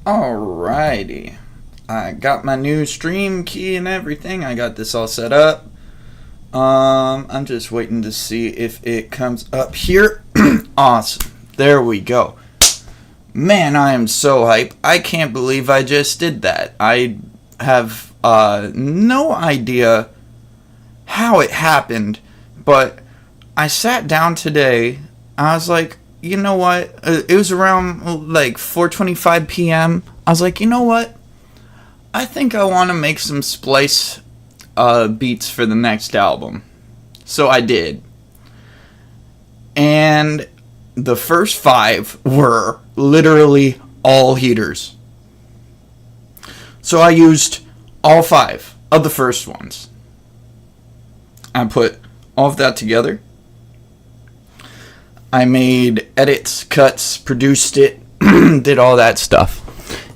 Alrighty. I got my new stream key and everything. I got this all set up. I'm just waiting to see if it comes up here. Awesome. There we go. Man, I am so hype. I can't believe I just did that. I have no idea how it happened, but I sat down today. I was like, you know what? It was around like 4:25 p.m. I was like, you know what? I think I want to make some splice beats for the next album. So I did. And the first 5 were literally all heaters. So I used all 5 of the first ones. I put all of that together. I made edits, cuts, produced it, did all that stuff.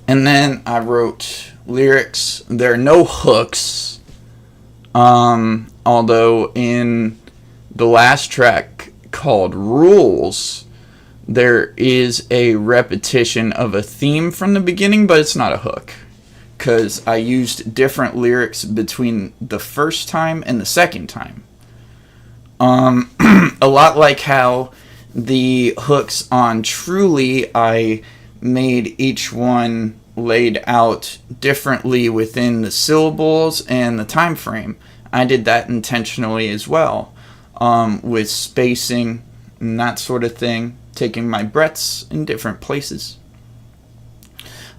And then I wrote lyrics. There are no hooks. Although in the last track called Rules, there is a repetition of a theme from the beginning, but it's not a hook. Because I used different lyrics between the first time and the second time. A lot like how the hooks on Truly, I made each one laid out differently within the syllables and the time frame. I did that intentionally as well, with spacing and that sort of thing, taking my breaths in different places.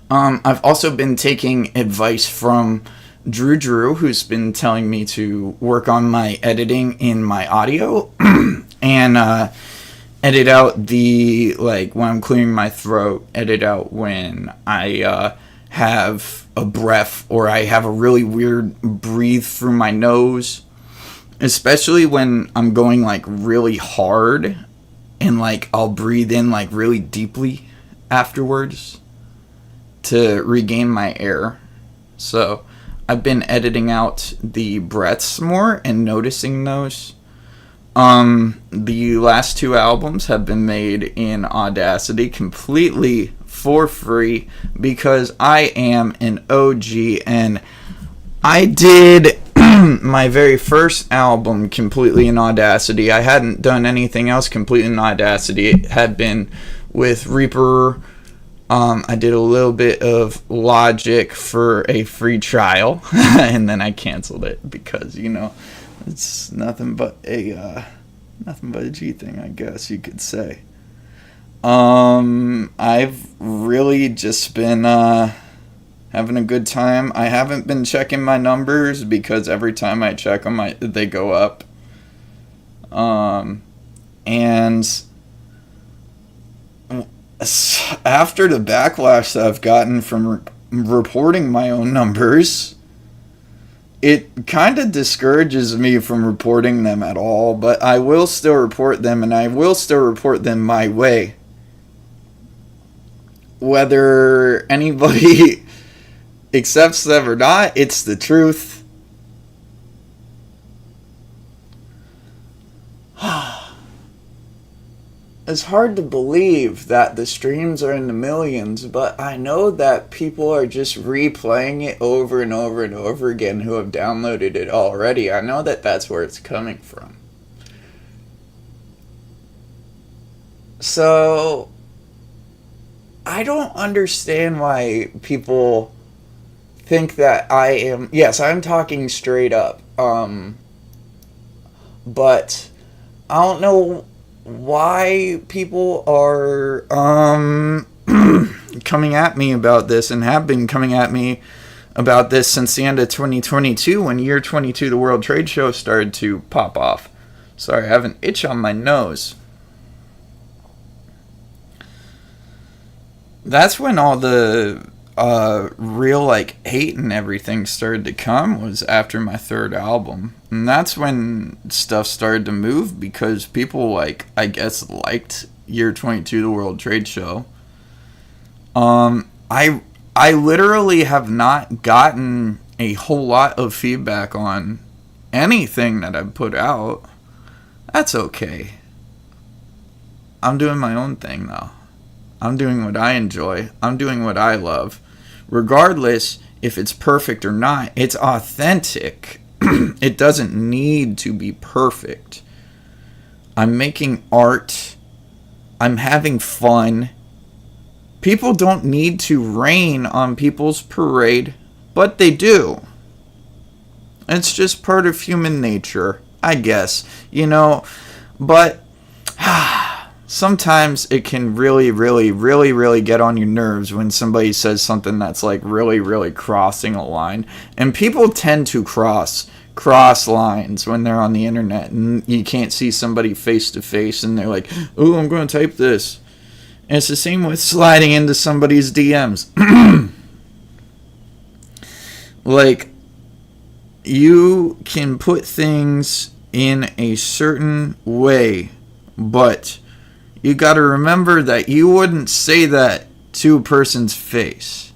I've also been taking advice from Drew, who's been telling me to work on my editing in my audio and edit out the, like, when I'm clearing my throat, edit out when I have a breath or I have a really weird breathe through my nose, especially when I'm going, like, really hard and, like, I'll breathe in, like, really deeply afterwards to regain my air. So I've been editing out the breaths more and noticing those. The last 2 albums have been made in Audacity completely for free because I am an OG, and I did my very first album completely in Audacity. I hadn't done anything else completely in Audacity. It had been with Reaper. I did a little bit of Logic for a free trial, and then I canceled it because, you know, it's nothing but a G thing, I guess you could say. I've really just been having a good time. I haven't been checking my numbers because every time I check them, they go up. And after the backlash that I've gotten from reporting my own numbers, it kind of discourages me from reporting them at all, but I will still report them, and I will still report them my way. Whether anybody accepts them or not, it's the truth. It's hard to believe that the streams are in the millions, but I know that people are just replaying it over and over and over again who have downloaded it already. I know that that's where it's coming from. So I don't understand why people think that I am... Yes, I'm talking straight up. But I don't know why people are coming at me about this, and have been coming at me about this since the end of 2022, when year 22 the World Trade Show started to pop off. Sorry, I have an itch on my nose. That's when all the real, like, hate and everything started to come, was after my 3rd album. And that's when stuff started to move, because people, like, I guess liked year 22 the World Trade Show. I literally have not gotten a whole lot of feedback on anything that I've put out. That's okay. I'm doing my own thing, though. I'm doing what I enjoy. I'm doing what I love. Regardless if it's perfect or not, it's authentic. It doesn't need to be perfect. I'm making art. I'm having fun. People don't need to rain on people's parade, but they do. It's just part of human nature, I guess. You know, but sometimes it can really get on your nerves when somebody says something that's like really crossing a line. And people tend to cross lines when they're on the internet and you can't see somebody face to face and they're like, "Oh, I'm going to type this." And it's the same with sliding into somebody's DMs. Like, you can put things in a certain way, but you got to remember that you wouldn't say that to a person's face.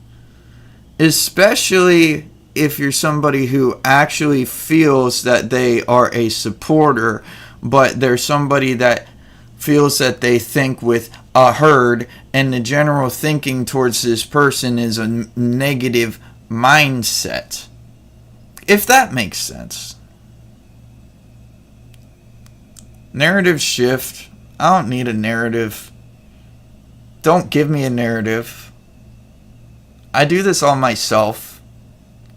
Especially if you're somebody who actually feels that they are a supporter, but they're somebody that feels that they think with a herd, and the general thinking towards this person is a negative mindset. If that makes sense. Narrative shift. I don't need a narrative. Don't give me a narrative. I do this all myself.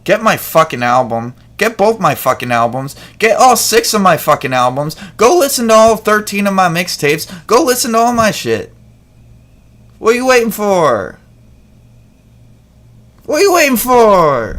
Get my fucking album. Get both my fucking albums. Get all 6 of my fucking albums. Go listen to all 13 of my mixtapes. Go listen to all my shit. What are you waiting for? What are you waiting for?